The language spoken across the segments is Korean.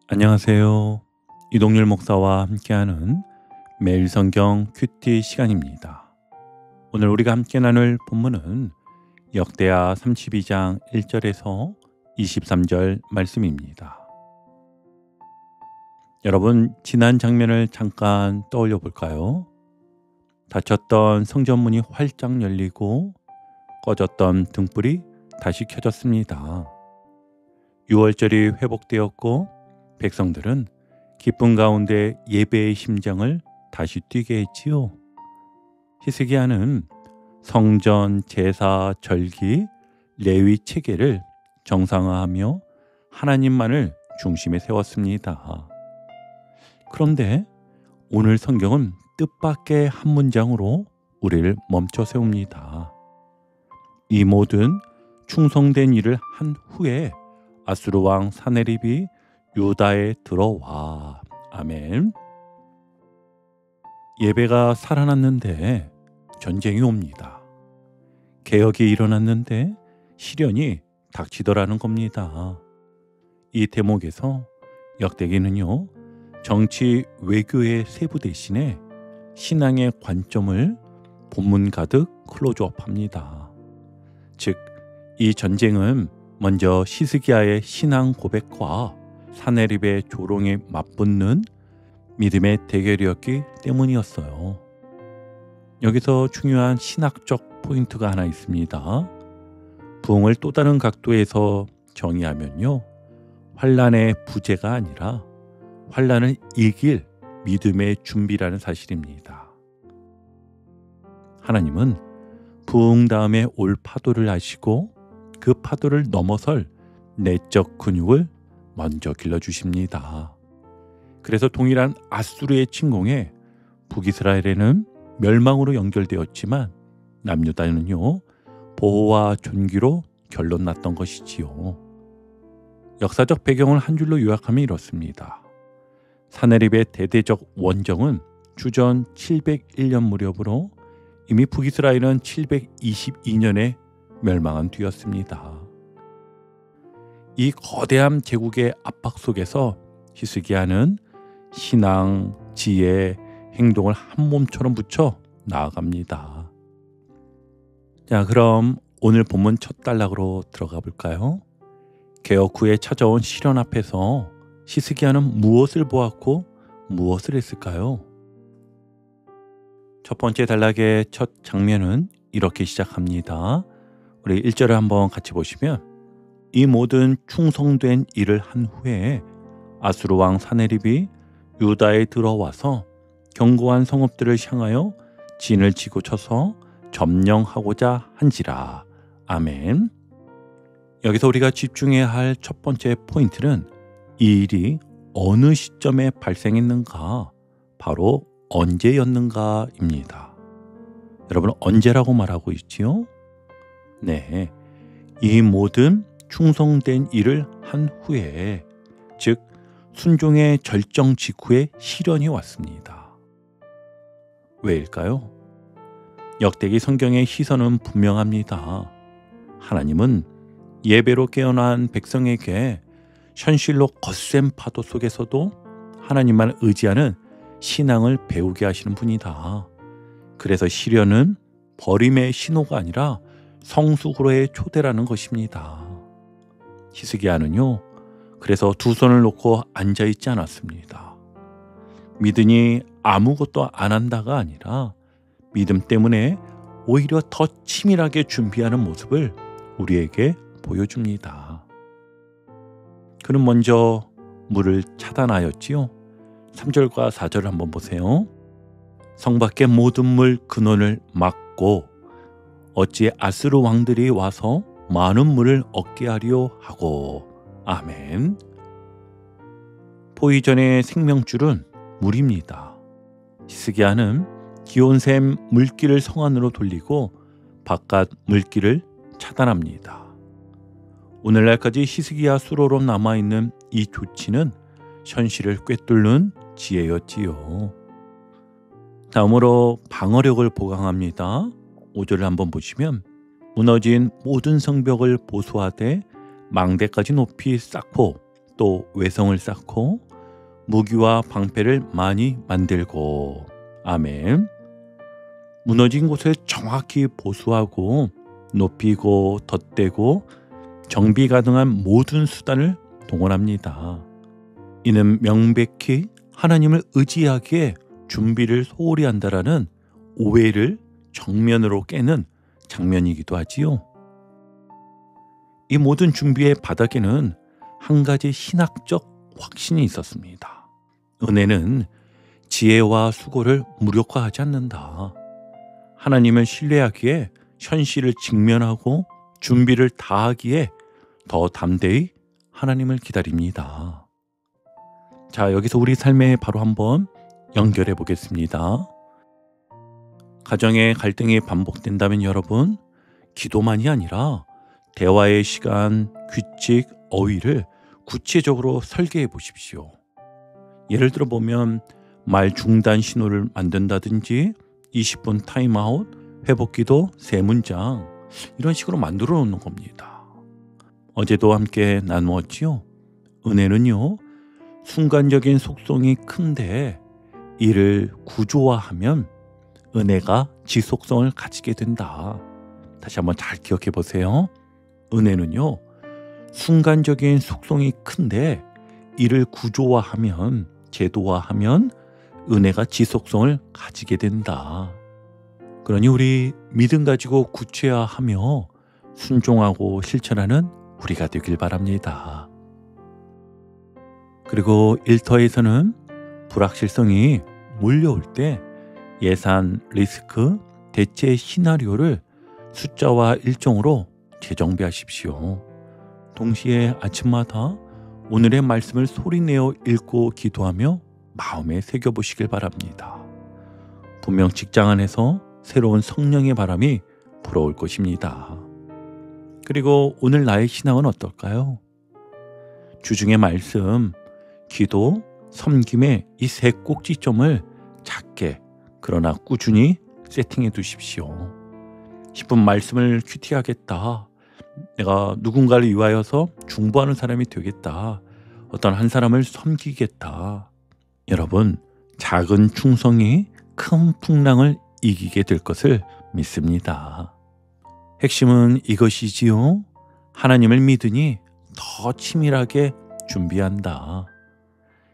안녕하세요. 이동률 목사와 함께하는 매일 성경 큐티 시간입니다. 오늘 우리가 함께 나눌 본문은 역대하 32장 1절에서 23절 말씀입니다. 여러분, 지난 장면을 잠깐 떠올려 볼까요? 닫혔던 성전문이 활짝 열리고 꺼졌던 등불이 다시 켜졌습니다. 유월절이 회복되었고 백성들은 기쁨 가운데 예배의 심장을 다시 뛰게 했지요. 히스기야는 성전, 제사, 절기, 레위 체계를 정상화하며 하나님만을 중심에 세웠습니다. 그런데 오늘 성경은 뜻밖의 한 문장으로 우리를 멈춰 세웁니다. 이 모든 충성된 일을 한 후에 아수르 왕 사네립이 유다에 들어와. 아멘. 예배가 살아났는데 전쟁이 옵니다. 개혁이 일어났는데 시련이 닥치더라는 겁니다. 이 대목에서 역대기는요, 정치 외교의 세부 대신에 신앙의 관점을 본문 가득 클로즈업합니다. 즉, 이 전쟁은 먼저 히스기야의 신앙 고백과 사네립의 조롱에 맞붙는 믿음의 대결이었기 때문이었어요. 여기서 중요한 신학적 포인트가 하나 있습니다. 부흥을 또 다른 각도에서 정의하면요, 환난의 부재가 아니라 환난을 이길 믿음의 준비라는 사실입니다. 하나님은 부흥 다음에 올 파도를 아시고 그 파도를 넘어설 내적 근육을 먼저 길러주십니다. 그래서 동일한 아수르의 침공에 북이스라엘에는 멸망으로 연결되었지만 남유다는요, 보호와 존귀로 결론 났던 것이지요. 역사적 배경을 한 줄로 요약하면 이렇습니다. 사네립의 대대적 원정은 주전 701년 무렵으로 이미 북이스라엘은 722년에 멸망한 뒤였습니다. 이 거대한 제국의 압박 속에서 히스기야는 신앙, 지혜, 행동을 한 몸처럼 붙여 나아갑니다. 자, 그럼 오늘 본문 첫 단락으로 들어가 볼까요? 개혁 후에 찾아온 시련 앞에서 히스기야는 무엇을 보았고 무엇을 했을까요? 첫 번째 단락의 첫 장면은 이렇게 시작합니다. 우리 1절을 한번 같이 보시면, 이 모든 충성된 일을 한 후에 아수르 왕 사네립이 유다에 들어와서 견고한 성읍들을 향하여 진을 치고 쳐서 점령하고자 한지라. 아멘. 여기서 우리가 집중해야 할 첫 번째 포인트는 이 일이 어느 시점에 발생했는가, 바로 언제였는가입니다. 여러분, 언제라고 말하고 있지요? 네, 이 모든 충성된 일을 한 후에, 즉 순종의 절정 직후에 시련이 왔습니다. 왜일까요? 역대기 성경의 시선은 분명합니다. 하나님은 예배로 깨어난 백성에게 현실로 거센 파도 속에서도 하나님만 의지하는 신앙을 배우게 하시는 분이다. 그래서 시련은 버림의 신호가 아니라 성숙으로의 초대라는 것입니다. 히스기야는요, 그래서 두 손을 놓고 앉아있지 않았습니다. 믿으니 아무것도 안 한다가 아니라 믿음 때문에 오히려 더 치밀하게 준비하는 모습을 우리에게 보여줍니다. 그는 먼저 물을 차단하였지요. 3절과 4절을 한번 보세요. 성 밖의 모든 물 근원을 막고 어찌 아수르 왕들이 와서 많은 물을 얻게 하려 하고. 아멘. 포이전의 생명줄은 물입니다. 히스기야는 기온샘 물길을 성 안으로 돌리고 바깥 물길을 차단합니다. 오늘날까지 히스기야 수로로 남아있는 이 조치는 현실을 꿰뚫는 지혜였지요. 다음으로 방어력을 보강합니다. 5절을 한번 보시면, 무너진 모든 성벽을 보수하되 망대까지 높이 쌓고 또 외성을 쌓고 무기와 방패를 많이 만들고. 아멘. 무너진 곳을 정확히 보수하고 높이고 덧대고 정비 가능한 모든 수단을 동원합니다. 이는 명백히 하나님을 의지하기에 준비를 소홀히 한다라는 오해를 정면으로 깨는 장면이기도 하지요. 이 모든 준비의 바닥에는 한 가지 신학적 확신이 있었습니다. 은혜는 지혜와 수고를 무력화하지 않는다. 하나님을 신뢰하기에 현실을 직면하고 준비를 다하기에 더 담대히 하나님을 기다립니다. 자, 여기서 우리 삶에 바로 한번 연결해 보겠습니다. 가정의 갈등이 반복된다면 여러분, 기도만이 아니라 대화의 시간, 규칙, 어휘를 구체적으로 설계해 보십시오. 예를 들어 보면 말 중단 신호를 만든다든지 20분 타임아웃, 회복기도 3문장, 이런 식으로 만들어 놓는 겁니다. 어제도 함께 나누었지요. 은혜는요, 순간적인 속성이 큰데 이를 구조화하면 은혜가 지속성을 가지게 된다. 다시 한번 잘 기억해 보세요. 은혜는요, 순간적인 속성이 큰데 이를 구조화하면, 제도화하면 은혜가 지속성을 가지게 된다. 그러니 우리 믿음 가지고 구체화하며 순종하고 실천하는 우리가 되길 바랍니다. 그리고 일터에서는 불확실성이 몰려올 때 예산, 리스크, 대체 시나리오를 숫자와 일정으로 재정비하십시오. 동시에 아침마다 오늘의 말씀을 소리내어 읽고 기도하며 마음에 새겨보시길 바랍니다. 분명 직장 안에서 새로운 성령의 바람이 불어올 것입니다. 그리고 오늘 나의 신앙은 어떨까요? 주중의 말씀, 기도, 섬김의 이 3꼭지점을 작게 그러나 꾸준히 세팅해 두십시오. 10분 말씀을 큐티하겠다. 내가 누군가를 위하여서 중보하는 사람이 되겠다. 어떤 한 사람을 섬기겠다. 여러분, 작은 충성이 큰 풍랑을 이기게 될 것을 믿습니다. 핵심은 이것이지요. 하나님을 믿으니 더 치밀하게 준비한다.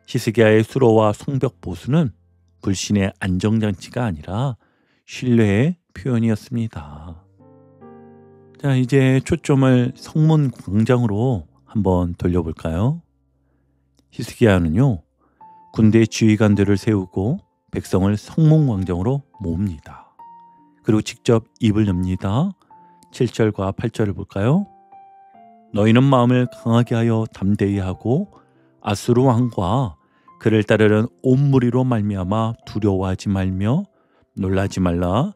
히스기야의 수로와 성벽 보수는 불신의 안정장치가 아니라 신뢰의 표현이었습니다. 자, 이제 초점을 성문 광장으로 한번 돌려볼까요? 히스기야는요, 군대 지휘관들을 세우고 백성을 성문 광장으로 모읍니다. 그리고 직접 입을 엽니다. 7절과 8절을 볼까요? 너희는 마음을 강하게 하여 담대히 하고 아수르 왕과 그를 따르는 온 무리로 말미암아 두려워하지 말며 놀라지 말라.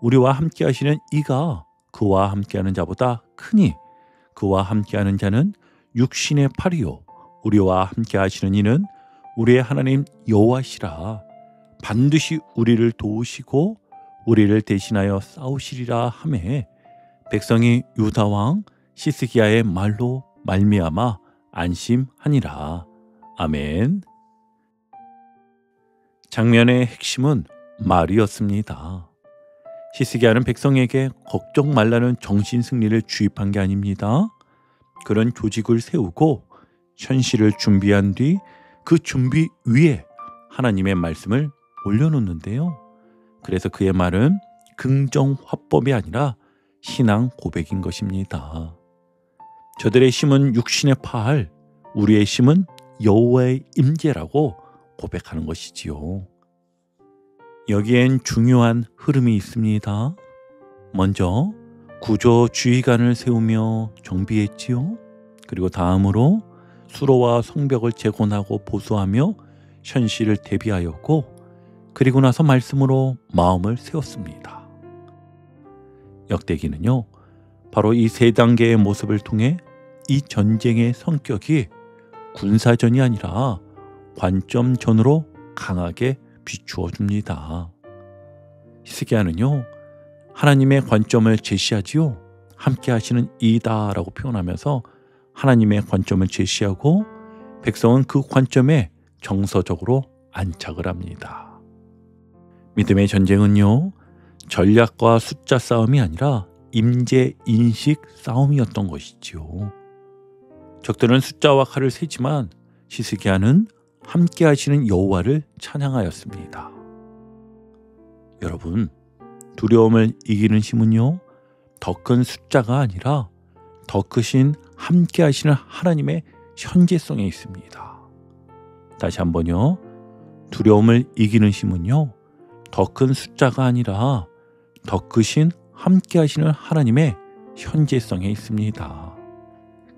우리와 함께 하시는 이가 그와 함께하는 자보다 크니 그와 함께하는 자는 육신의 팔이요 우리와 함께 하시는 이는 우리의 하나님 여호와시라. 반드시 우리를 도우시고 우리를 대신하여 싸우시리라 하매 백성이 유다 왕 히스기야의 말로 말미암아 안심하니라. 아멘. 장면의 핵심은 말이었습니다. 히스기야는 백성에게 걱정 말라는 정신승리를 주입한 게 아닙니다. 그런 조직을 세우고 현실을 준비한 뒤 그 준비 위에 하나님의 말씀을 올려놓는데요. 그래서 그의 말은 긍정 화법이 아니라 신앙 고백인 것입니다. 저들의 힘은 육신의 팔, 우리의 힘은 여호와의 임재라고 고백하는 것이지요. 여기엔 중요한 흐름이 있습니다. 먼저 구조주의관을 세우며 정비했지요. 그리고 다음으로 수로와 성벽을 재건하고 보수하며 현실을 대비하였고, 그리고 나서 말씀으로 마음을 세웠습니다. 역대기는요, 바로 이 3단계의 모습을 통해 이 전쟁의 성격이 군사전이 아니라 관점전으로 강하게 비추어 줍니다. 히스기야는요, 하나님의 관점을 제시하지요. 함께 하시는 이다라고 표현하면서 하나님의 관점을 제시하고 백성은 그 관점에 정서적으로 안착을 합니다. 믿음의 전쟁은요, 전략과 숫자 싸움이 아니라 임재 인식 싸움이었던 것이지요. 적들은 숫자와 칼을 세지만 히스기야는 함께 하시는 여호와를 찬양하였습니다. 여러분, 두려움을 이기는 힘은요, 더 큰 숫자가 아니라 더 크신 함께 하시는 하나님의 현재성에 있습니다. 다시 한번요. 두려움을 이기는 힘은요, 더 큰 숫자가 아니라 더 크신 함께 하시는 하나님의 현재성에 있습니다.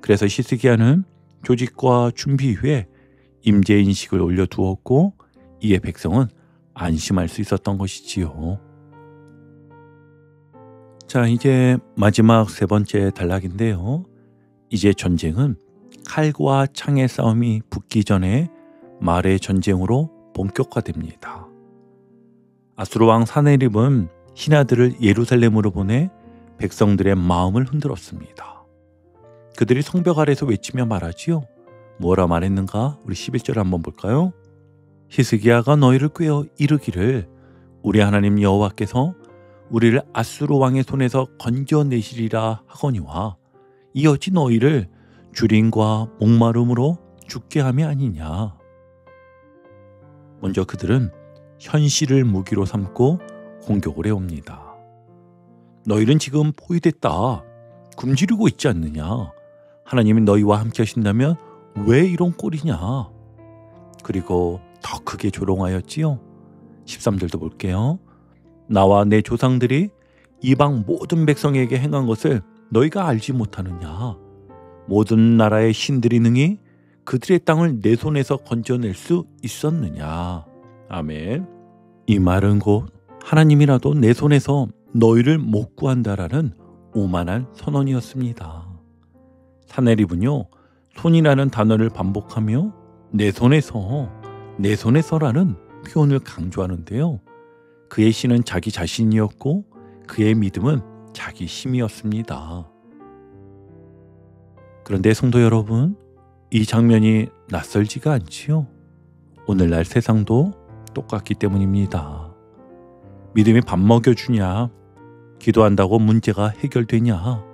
그래서 히스기야는 조직과 준비 후에 임재 인식을 올려두었고 이에 백성은 안심할 수 있었던 것이지요. 자, 이제 마지막 세 번째 단락인데요. 이제 전쟁은 칼과 창의 싸움이 붙기 전에 말의 전쟁으로 본격화됩니다. 아수르 왕 사네립은 신하들을 예루살렘으로 보내 백성들의 마음을 흔들었습니다. 그들이 성벽 아래서 외치며 말하지요. 뭐라 말했는가? 우리 11절 한번 볼까요? 히스기야가 너희를 꾀어 이르기를 우리 하나님 여호와께서 우리를 아수르 왕의 손에서 건져내시리라 하거니와 이 어찌 너희를 주림과 목마름으로 죽게 함이 아니냐. 먼저 그들은 현실을 무기로 삼고 공격을 해옵니다. 너희는 지금 포위됐다. 굶주리고 있지 않느냐. 하나님이 너희와 함께 하신다면 왜 이런 꼴이냐. 그리고 더 크게 조롱하였지요. 13절도 볼게요. 나와 내 조상들이 이방 모든 백성에게 행한 것을 너희가 알지 못하느냐. 모든 나라의 신들이 능히 그들의 땅을 내 손에서 건져낼 수 있었느냐. 아멘. 이 말은 곧 하나님이라도 내 손에서 너희를 못 구한다라는 오만한 선언이었습니다. 사네립은요, 손이라는 단어를 반복하며 내 손에서라는 표현을 강조하는데요. 그의 신은 자기 자신이었고 그의 믿음은 자기 힘이었습니다. 그런데 성도 여러분, 이 장면이 낯설지가 않지요. 오늘날 세상도 똑같기 때문입니다. 믿음이 밥 먹여주냐, 기도한다고 문제가 해결되냐.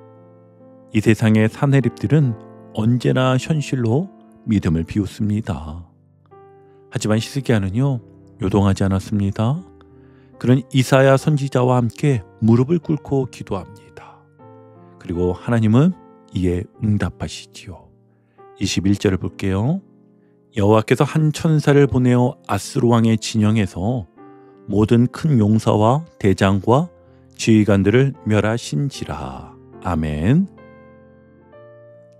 이 세상의 사내립들은 언제나 현실로 믿음을 비웃습니다. 하지만 히스기야는요, 요동하지 않았습니다. 그는 이사야 선지자와 함께 무릎을 꿇고 기도합니다. 그리고 하나님은 이에 응답하시지요. 21절을 볼게요. 여호와께서 한 천사를 보내어 아수르 왕의 진영에서 모든 큰 용사와 대장과 지휘관들을 멸하신지라. 아멘.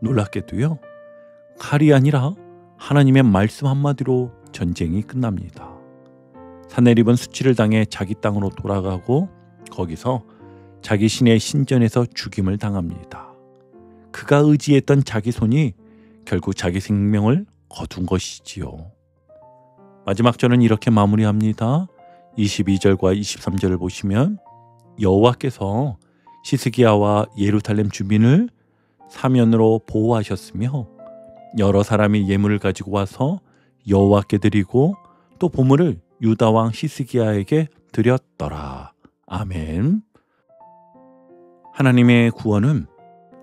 놀랍게도요, 칼이 아니라 하나님의 말씀 한마디로 전쟁이 끝납니다. 사네립은 수치를 당해 자기 땅으로 돌아가고 거기서 자기 신의 신전에서 죽임을 당합니다. 그가 의지했던 자기 손이 결국 자기 생명을 거둔 것이지요. 마지막 절은 이렇게 마무리합니다. 22절과 23절을 보시면 여호와께서 히스기야와 예루살렘 주민을 사면으로 보호하셨으며 여러 사람이 예물을 가지고 와서 여호와께 드리고 또 보물을 유다 왕 히스기야에게 드렸더라. 아멘. 하나님의 구원은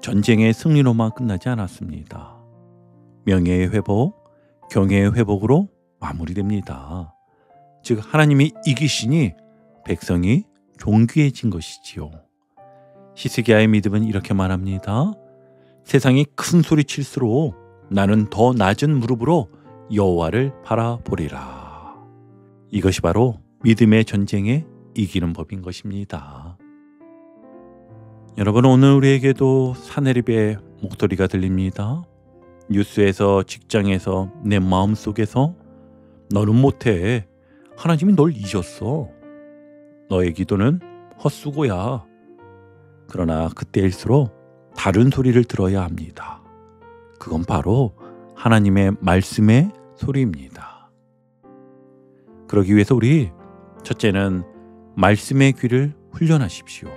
전쟁의 승리로만 끝나지 않았습니다. 명예의 회복, 경외의 회복으로 마무리됩니다. 즉 하나님이 이기시니 백성이 존귀해진 것이지요. 히스기야의 믿음은 이렇게 말합니다. 세상이 큰 소리 칠수록 나는 더 낮은 무릎으로 여호와를 바라보리라. 이것이 바로 믿음의 전쟁에 이기는 법인 것입니다. 여러분, 오늘 우리에게도 사네립의 목소리가 들립니다. 뉴스에서, 직장에서, 내 마음속에서 너는 못해. 하나님이 널 잊었어. 너의 기도는 헛수고야. 그러나 그때일수록 다른 소리를 들어야 합니다. 그건 바로 하나님의 말씀의 소리입니다. 그러기 위해서 우리 첫째는 말씀의 귀를 훈련하십시오.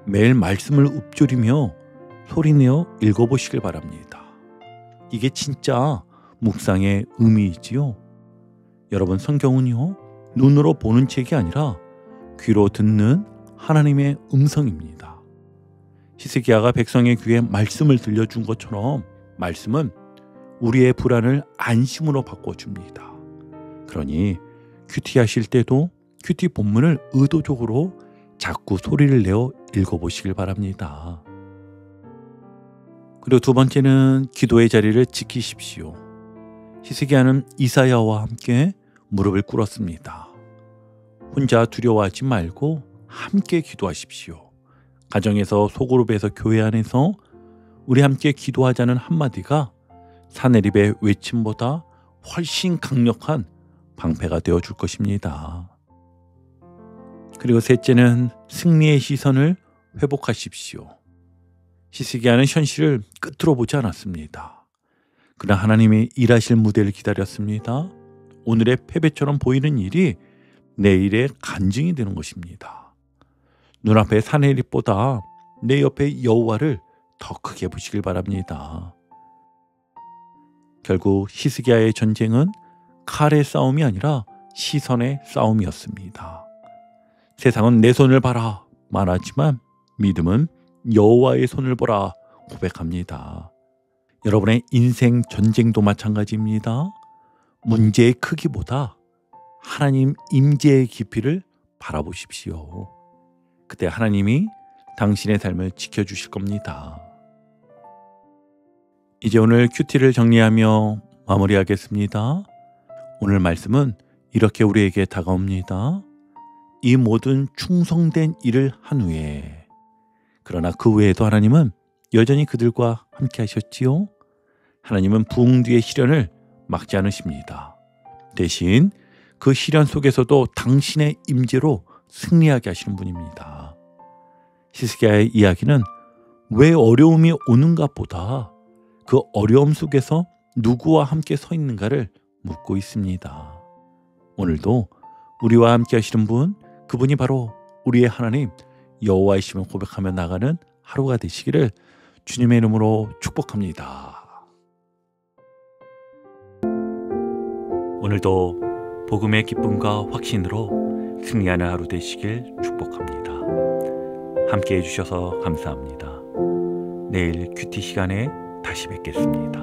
매일 말씀을 읊조리며 소리내어 읽어보시길 바랍니다. 이게 진짜 묵상의 의미이지요. 여러분, 성경은요, 눈으로 보는 책이 아니라 귀로 듣는 하나님의 음성입니다. 히스기야가 백성의 귀에 말씀을 들려준 것처럼 말씀은 우리의 불안을 안심으로 바꿔줍니다. 그러니 큐티하실 때도 큐티 본문을 의도적으로 자꾸 소리를 내어 읽어보시길 바랍니다. 그리고 두 번째는 기도의 자리를 지키십시오. 히스기야는 이사야와 함께 무릎을 꿇었습니다. 혼자 두려워하지 말고 함께 기도하십시오. 가정에서, 소그룹에서, 교회 안에서 우리 함께 기도하자는 한마디가 사내립의 외침보다 훨씬 강력한 방패가 되어줄 것입니다. 그리고 셋째는 승리의 시선을 회복하십시오. 히스기야는 현실을 끝으로 보지 않았습니다. 그러나 하나님이 일하실 무대를 기다렸습니다. 오늘의 패배처럼 보이는 일이 내일의 간증이 되는 것입니다. 눈앞의 사내립보다 내 옆에 여호와를 더 크게 보시길 바랍니다. 결국 히스기야의 전쟁은 칼의 싸움이 아니라 시선의 싸움이었습니다. 세상은 내 손을 봐라 말하지만 믿음은 여호와의 손을 보라 고백합니다. 여러분의 인생 전쟁도 마찬가지입니다. 문제의 크기보다 하나님 임재의 깊이를 바라보십시오. 그때 하나님이 당신의 삶을 지켜주실 겁니다. 이제 오늘 큐티를 정리하며 마무리하겠습니다. 오늘 말씀은 이렇게 우리에게 다가옵니다. 이 모든 충성된 일을 한 후에, 그러나 그 외에도 하나님은 여전히 그들과 함께 하셨지요. 하나님은 부흥 뒤의 시련을 막지 않으십니다. 대신 그 시련 속에서도 당신의 임재로 승리하게 하시는 분입니다. 히스기야의 이야기는 왜 어려움이 오는가 보다 그 어려움 속에서 누구와 함께 서 있는가를 묻고 있습니다. 오늘도 우리와 함께 하시는 분, 그분이 바로 우리의 하나님 여호와이심을 고백하며 나가는 하루가 되시기를 주님의 이름으로 축복합니다. 오늘도 복음의 기쁨과 확신으로 승리하는 하루 되시길 축복합니다. 함께 해주셔서 감사합니다. 내일 큐티 시간에 다시 뵙겠습니다.